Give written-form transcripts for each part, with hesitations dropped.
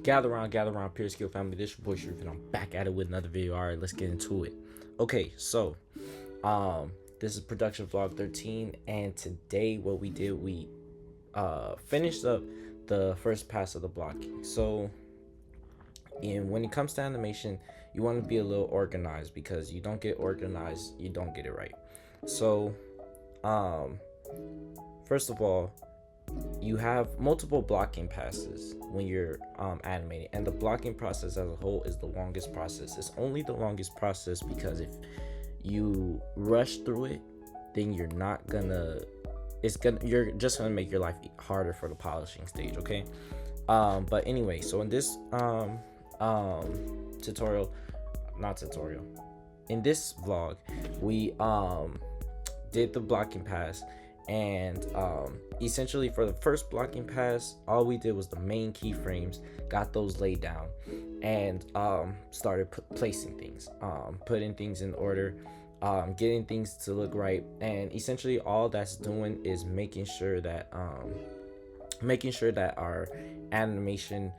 gather around, PureSkill family. This your boy Sharif, and I'm back at it with another video. All right, let's get into it. Okay, so this is production vlog 13, and today what we did, we finished up the first pass of the blocking. So, and when it comes to animation, you want to be a little organized, because you don't get organized, you don't get it right. So, um, first of all, you have multiple blocking passes when you're animating, and the blocking process as a whole is the longest process. It's only the longest process because if you rush through it, then you're just gonna make your life harder for the polishing stage. Okay. But anyway, so in this tutorial not tutorial in this vlog, we did the blocking pass, and essentially for the first blocking pass, all we did was the main keyframes, got those laid down, and started placing things, putting things in order, getting things to look right. And essentially all that's doing is making sure that our animation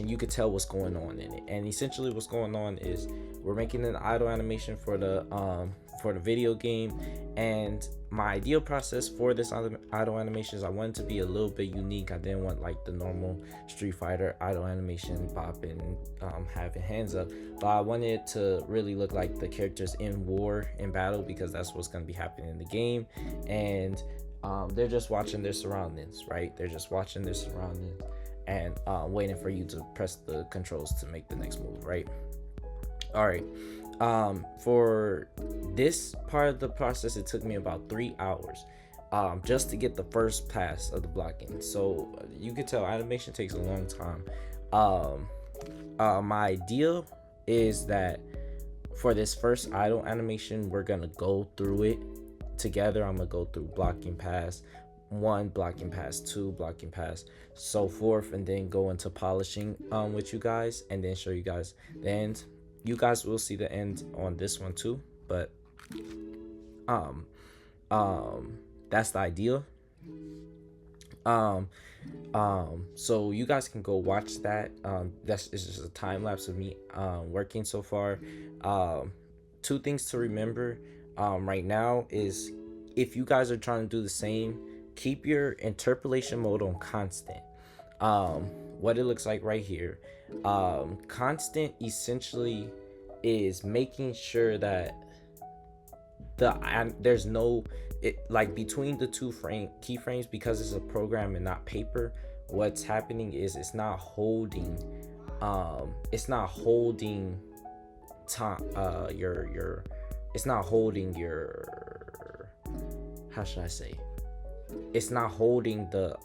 you could tell what's going on in it. And essentially what's going on is we're making an idle animation for the video game, and my ideal process for this idle animation is I want it to be a little bit unique. I didn't want like the normal Street Fighter idle animation, popping, having hands up, but I wanted it to really look like the characters in battle, because that's what's going to be happening in the game. And they're just watching their surroundings, right? They're just watching their surroundings and waiting for you to press the controls to make the next move, right? All right. For this part of the process, it took me about 3 hours just to get the first pass of the blocking. So you can tell animation takes a long time. My idea is that for this first idle animation, we're gonna go through it together. I'm gonna go through blocking pass 1, blocking pass 2, blocking pass, so forth, and then go into polishing with you guys, and then show you guys the end. You guys will see the end on this one too, but that's the idea. So you guys can go watch that. It's just a time lapse of me working so far. Two things to remember right now is, if you guys are trying to do the same, keep your interpolation mode on constant. What it looks like right here, constant essentially is making sure that there's no like between the two keyframes, because it's a program and not paper. What's happening is it's not holding time, it's not holding your, how should I say, it's not holding the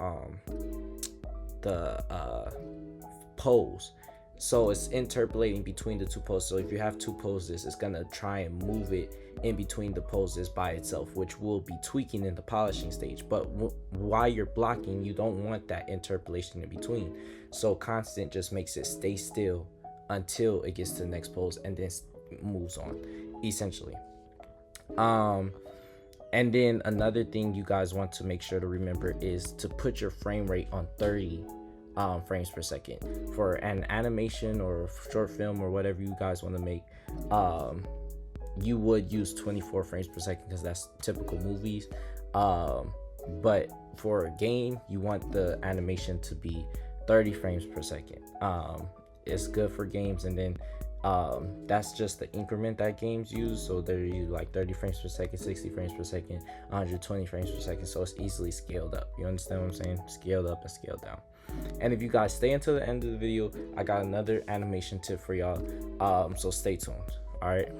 pose. So it's interpolating between the two poses. So if you have two poses, it's gonna try and move it in between the poses by itself, which will be tweaking in the polishing stage. But while you're blocking, you don't want that interpolation in between. So constant just makes it stay still until it gets to the next pose, and then moves on, essentially. And then another thing you guys want to make sure to remember is to put your frame rate on 30 frames per second. For an animation or short film or whatever you guys want to make, you would use 24 frames per second, because that's typical movies. But for a game, you want the animation to be 30 frames per second. It's good for games. And then that's just the increment that games use. So they're like 30 frames per second, 60 frames per second, 120 frames per second. So it's easily scaled up. You understand what I'm saying? Scaled up and scaled down. And if you guys stay until the end of the video, I got another animation tip for y'all. So stay tuned. All right.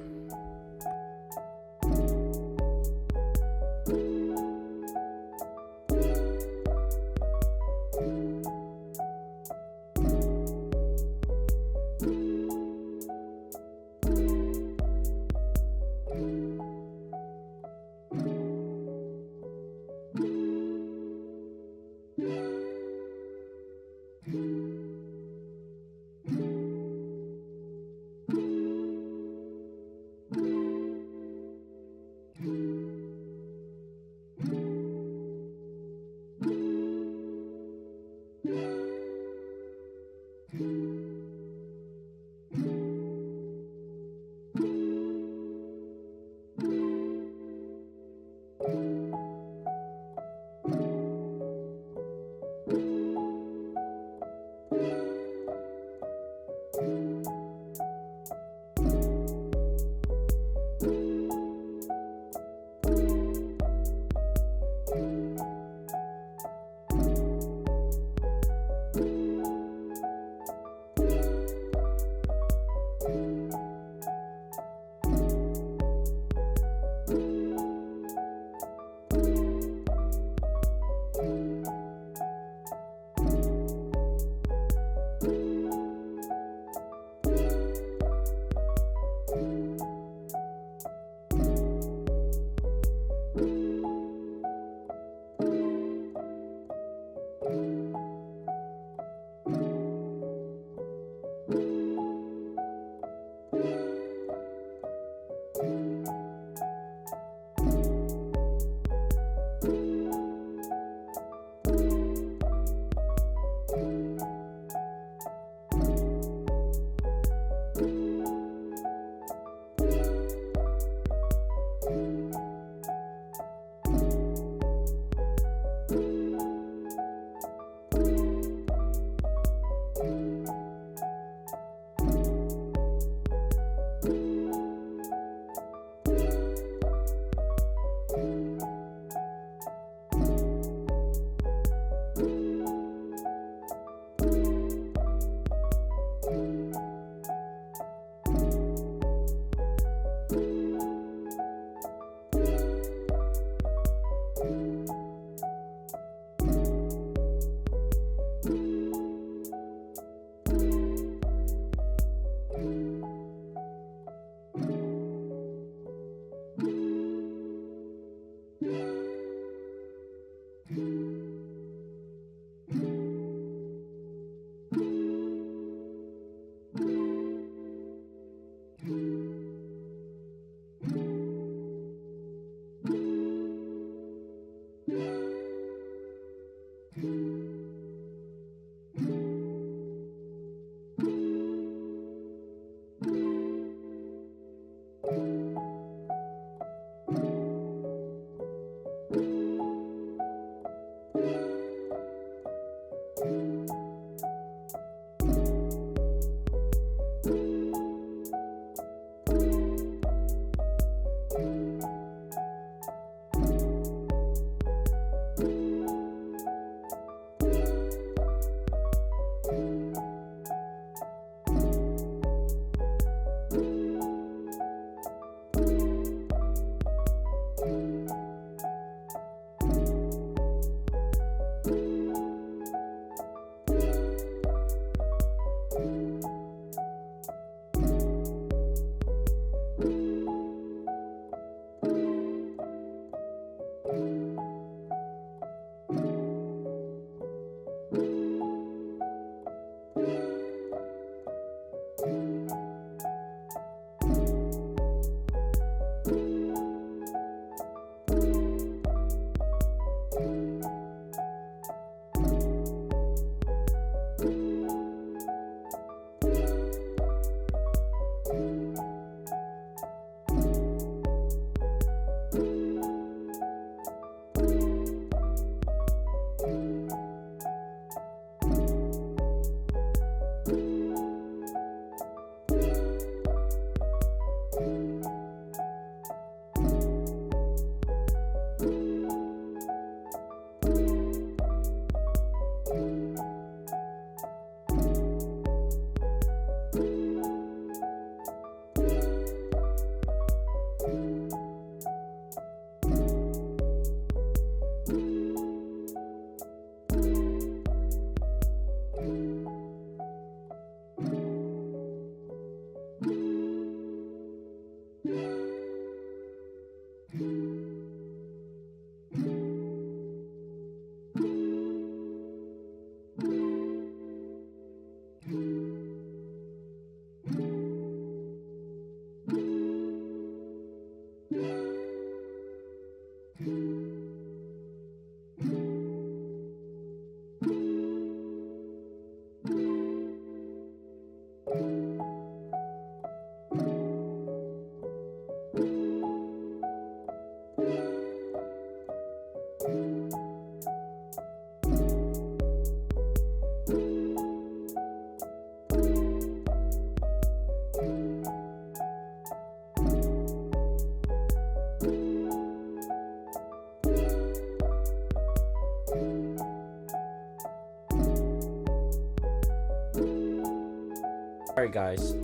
All right, guys.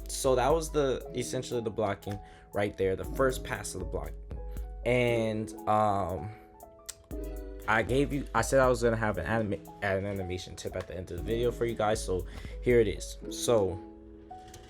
So that was essentially the blocking right there, the first pass of the blocking. And I said I was gonna have an animation tip at the end of the video for you guys, so here it is. So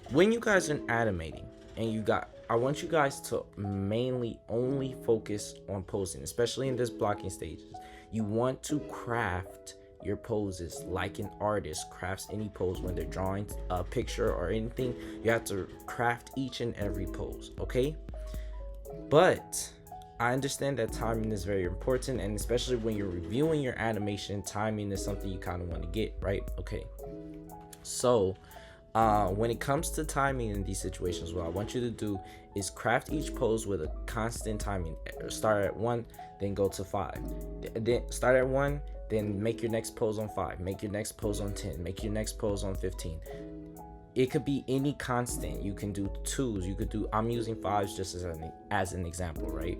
when you guys are animating and I want you guys to mainly only focus on posing, especially in this blocking stages. You want to craft your poses like an artist crafts any pose. When they're drawing a picture or anything, you have to craft each and every pose, okay? But I understand that timing is very important, and especially when you're reviewing your animation, timing is something you kind of want to get right. Okay, so when it comes to timing in these situations, what I want you to do is craft each pose with a constant timing. Start at 1, then go to 5. Then start at 1, then make your next pose on 5, make your next pose on 10, make your next pose on 15. It could be any constant. You can do 2s, you could do, I'm using 5s just as an example, right?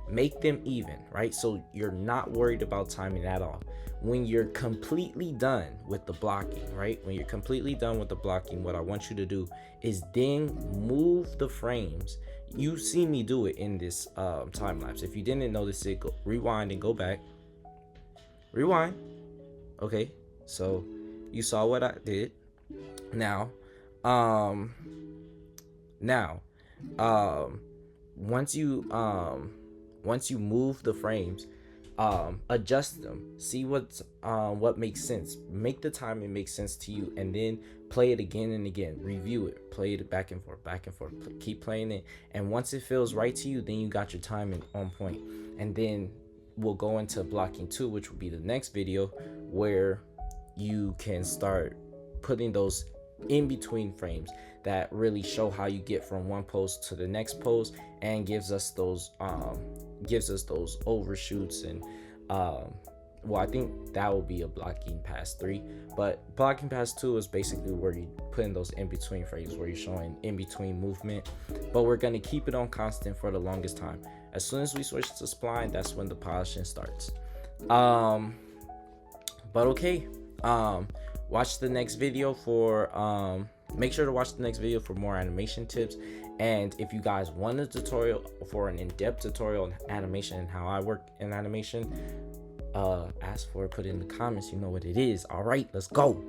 Make them even, right? So you're not worried about timing at all. When you're completely done with the blocking, right? When you're completely done with the blocking, what I want you to do is then move the frames. You see me do it in this time lapse. If you didn't notice it, go rewind and go back. Rewind. Okay, so you saw what I did. Now, once you move the frames, adjust them, see what makes sense, make the timing make sense to you, and then play it again and again, review it, play it back and forth, keep playing it, and once it feels right to you, then you got your timing on point. And then we'll go into blocking 2, which will be the next video, where you can start putting those in between frames that really show how you get from one pose to the next pose, and gives us those overshoots. And well, I think that will be a blocking pass 3, but blocking pass 2 is basically where you put in those in between frames, where you're showing in between movement, but we're going to keep it on constant for the longest time. As soon as we switch to spline, that's when the polishing starts. But okay, watch the next video for make sure to watch the next video for more animation tips. And if you guys want a tutorial for an in-depth tutorial on animation and how I work in animation, ask for it, put it in the comments. You know what it is. All right, let's go.